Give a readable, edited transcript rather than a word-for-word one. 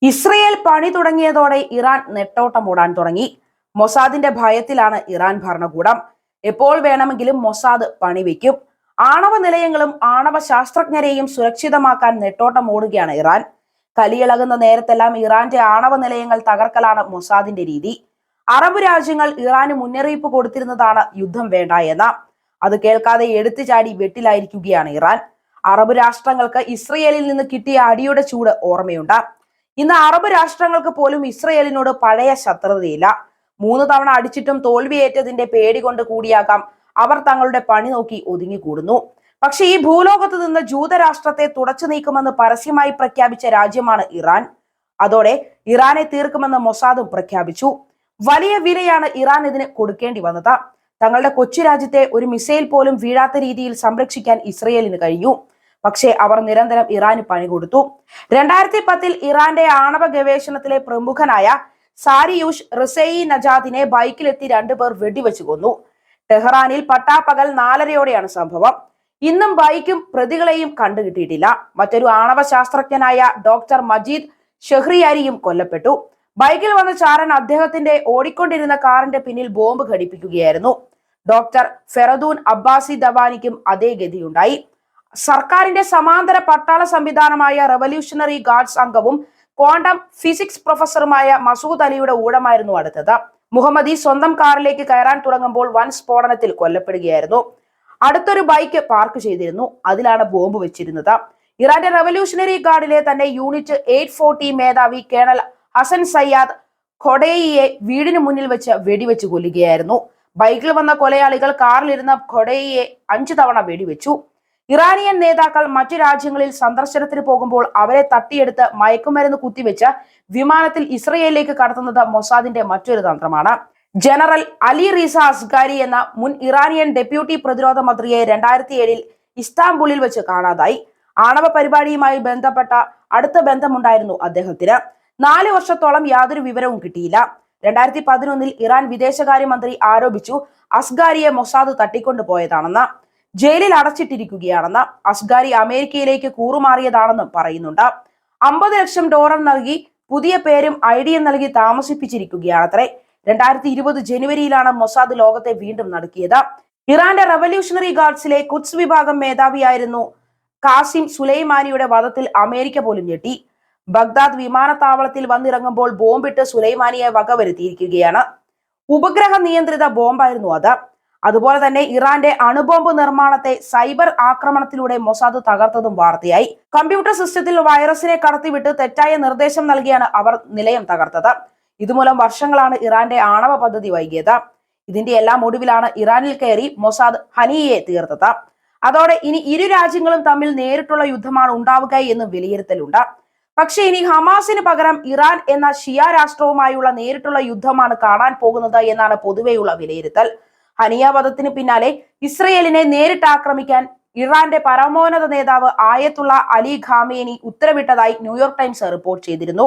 Israel പണി തുടങ്ങിയതോടെ Iran നെട്ടോട്ടമോടാൻ തുടങ്ങി. മൊസാദിന്റെ ഭയത്തിലാണ് ഇറാൻ ഭരണകൂടം. എപ്പോൾ വേണമെങ്കിലും മൊസാദ് പണിവെക്കും. ആണവ നിലയങ്ങളും ആണവ ശാസ്ത്രജ്ഞരെയും സുരക്ഷിതമാക്കാൻ നെട്ടോട്ടമോടുകയാണ് ഇറാൻ. കലിയിളകുന്ന നേരത്തെല്ലാം ഇറാന്റെ ആണവ നിലയങ്ങൾ തകർക്കലാണ് മൊസാദിന്റെ രീതി. അറബ് രാജ്യങ്ങൾ ഇറാന് മുന്നറിയിപ്പ് കൊടുത്തിരുന്നതാണ് യുദ്ധം വേണ്ട എന്ന. അത് കേൾക്കാതെ എടുത്തുചാടി വെട്ടിലായിരിക്കുകയാണ് ഇറാൻ. അറബ് രാഷ്ട്രങ്ങൾക്ക് ഇസ്രയേലിൽ നിന്ന് കിട്ടിയ അടിയുടെ ചൂട് ഓർമ്മയുണ്ട്. ഇന്ന് അറബ് രാഷ്ട്രങ്ങൾക്ക് പോലും ഇസ്രയേലിനോട് പഴയ ശത്രുതയില്ല. 3 തവണ അടിച്ചിട്ടും തോൽവിയേറ്റതിന്റെ പേടി കൊണ്ട് കൂടിയാകാം അവർ തങ്ങളുടെ പണി നോക്കി ഒതുങ്ങിക്കൂടുന്നു. പക്ഷെ ഈ ഭൂലോകത്ത് നിന്ന് ജൂതരാഷ്ട്രത്തെ തുടച്ചു നീക്കുമെന്ന് പരസ്യമായി പ്രഖ്യാപിച്ച രാജ്യമാണ് ഇറാൻ. അതോടെ ഇറാനെ തീർക്കുമെന്ന് മൊസാദും പ്രഖ്യാപിച്ചു. വലിയ വിലയാണ് ഇറാൻ ഇതിന് കൊടുക്കേണ്ടി വന്നത്. തങ്ങളുടെ കൊച്ചു രാജ്യത്തെ ഒരു മിസൈൽ പോലും വീഴാത്ത രീതിയിൽ സംരക്ഷിക്കാൻ ഇസ്രയേലിന് കഴിഞ്ഞു. പക്ഷേ അവർ നിരന്തരം ഇറാന് പണി കൊടുത്തു. 2010 ഇറാന്റെ ആണവ ഗവേഷണത്തിലെ പ്രമുഖനായ സാരിയൂഷ് റിസെയി നജാദിനെ ബൈക്കിലെത്തി 2 പേർ വെടിവെച്ചു കൊന്നു. ടെഹ്റാനിൽ പട്ടാപ്പകൽ 4:30യോടെയാണ് സംഭവം. ഇന്നും ബൈക്കും പ്രതികളെയും കണ്ടുകിട്ടിയിട്ടില്ല. മറ്റൊരു ആണവ ശാസ്ത്രജ്ഞനായ ഡോക്ടർ മജീദ് ഷെഹ്രിയാരിയും കൊല്ലപ്പെട്ടു. ബൈക്കിൽ വന്ന ചാരൻ അദ്ദേഹത്തിന്റെ ഓടിക്കൊണ്ടിരുന്ന കാറിന്റെ പിന്നിൽ ബോംബ് ഘടിപ്പിക്കുകയായിരുന്നു. ഡോക്ടർ ഫെറദൂൻ അബ്ബാസി ദവാനിക്കും അതേ ഗതിയുണ്ടായി. സർക്കാരിന്റെ സമാന്തര പട്ടാള സംവിധാനമായ റവല്യൂഷണറി ഗാർഡ്സ് അംഗവും ക്വാണ്ടം ഫിസിക്സ് പ്രൊഫസറുമായ മസൂദ് അലിയുടെ ഊഴമായിരുന്നു അടുത്തത്. മുഹമ്മദി സ്വന്തം കാറിലേക്ക് കയറാൻ തുടങ്ങുമ്പോൾ വൻ സ്ഫോടനത്തിൽ കൊല്ലപ്പെടുകയായിരുന്നു. അടുത്തൊരു ബൈക്ക് പാർക്ക് ചെയ്തിരുന്നു. അതിലാണ് ബോംബ് വെച്ചിരുന്നത്. ഇറാന്റെ റവല്യൂഷണറി ഗാർഡിലെ തന്നെ യൂണിറ്റ് 840 മേധാവി കേണൽ ഹസൻ സയ്യാദ് ഖൊഡേയിയെ വീടിന് മുന്നിൽ വെച്ച് വെടിവെച്ച് കൊല്ലുകയായിരുന്നു. ബൈക്കിൽ വന്ന കൊലയാളികൾ കാറിലിരുന്ന ഖൊഡേയിയെ 5 തവണ വെടിവെച്ചു. ഇറാനിയൻ നേതാക്കൾ മറ്റു രാജ്യങ്ങളിൽ സന്ദർശനത്തിന് പോകുമ്പോൾ അവരെ തട്ടിയെടുത്ത് മയക്കുമരുന്ന് കുത്തിവെച്ച് വിമാനത്തിൽ ഇസ്രയേലിലേക്ക് കടത്തുന്നത് മൊസാദിന്റെ മറ്റൊരു തന്ത്രമാണ്. ജനറൽ അലി റീസ അസ്ഗാരി എന്ന മുൻ ഇറാനിയൻ ഡെപ്യൂട്ടി പ്രതിരോധ മന്ത്രിയെ 2007 ഇസ്താംബുളിൽ വെച്ച് കാണാതായി. ആണവ പരിപാടിയുമായി ബന്ധപ്പെട്ട അടുത്ത ബന്ധമുണ്ടായിരുന്നു അദ്ദേഹത്തിന്. 4 വർഷത്തോളം യാതൊരു വിവരവും കിട്ടിയില്ല. 2011 ഇറാൻ വിദേശകാര്യമന്ത്രി ആരോപിച്ചു അസ്ഗാരിയെ മൊസാദ് തട്ടിക്കൊണ്ടുപോയതാണെന്ന്. ജയിലിൽ അടച്ചിട്ടിരിക്കുകയാണെന്ന്. അസ്ഗാരി അമേരിക്കയിലേക്ക് കൂറുമാറിയതാണെന്നും പറയുന്നുണ്ട്. 50 ലക്ഷം ഡോളർ നൽകി പുതിയ പേരും ഐഡിയും നൽകി താമസിപ്പിച്ചിരിക്കുകയാണത്രേ. 2020 ജനുവരിയിലാണ് മൊസാദ് ലോകത്തെ വീണ്ടും നടുക്കിയത്. ഇറാന്റെ റവല്യൂഷണറി ഗാർഡ്സിലെ ഖുദ്സ് വിഭാഗം മേധാവിയായിരുന്നു കാസിം സുലൈമാനിയുടെ വധത്തിൽ അമേരിക്ക പോലും ഞെട്ടി. ബഗ്ദാദ് വിമാനത്താവളത്തിൽ വന്നിറങ്ങുമ്പോൾ ബോംബിട്ട് സുലൈമാനിയെ വകവരുത്തിയിരിക്കുകയാണ്. ഉപഗ്രഹ നിയന്ത്രിത ബോംബായിരുന്നു അത്. അതുപോലെ തന്നെ ഇറാന്റെ അണുബോംബ് നിർമ്മാണത്തെ സൈബർ ആക്രമണത്തിലൂടെ മൊസാദ് തകർത്തതും വാർത്തയായി. കമ്പ്യൂട്ടർ സിസ്റ്റത്തിൽ വൈറസിനെ കടത്തിവിട്ട് തെറ്റായ നിർദ്ദേശം നൽകിയാണ് അവർ നിലയം തകർത്തത്. ഇതുമൂലം വർഷങ്ങളാണ് ഇറാന്റെ ആണവ പദ്ധതി വൈകിയത്. ഇതിന്റെ എല്ലാം ഒടുവിലാണ് ഇറാനിൽ കയറി മൊസാദ് ഹനിയയെ തീർത്തത്. അതോടെ ഇനി ഇരു രാജ്യങ്ങളും തമ്മിൽ നേരിട്ടുള്ള യുദ്ധമാണ് ഉണ്ടാവുക എന്ന് വിലയിരുത്തലുണ്ട്. പക്ഷെ ഇനി ഹമാസിന് പകരം ഇറാൻ എന്ന ഷിയ രാഷ്ട്രവുമായുള്ള നേരിട്ടുള്ള യുദ്ധമാണ് കാണാൻ പോകുന്നത് എന്നാണ് പൊതുവെയുള്ള വിലയിരുത്തൽ. ഹനിയ വധത്തിന് പിന്നാലെ ഇസ്രയേലിനെ നേരിട്ട് ആക്രമിക്കാൻ ഇറാന്റെ പരമോന്നത നേതാവ് ആയത്തുള്ള Ali Khamenei ഉത്തരവിട്ടതായി New York times report ചെയ്തിരുന്നു.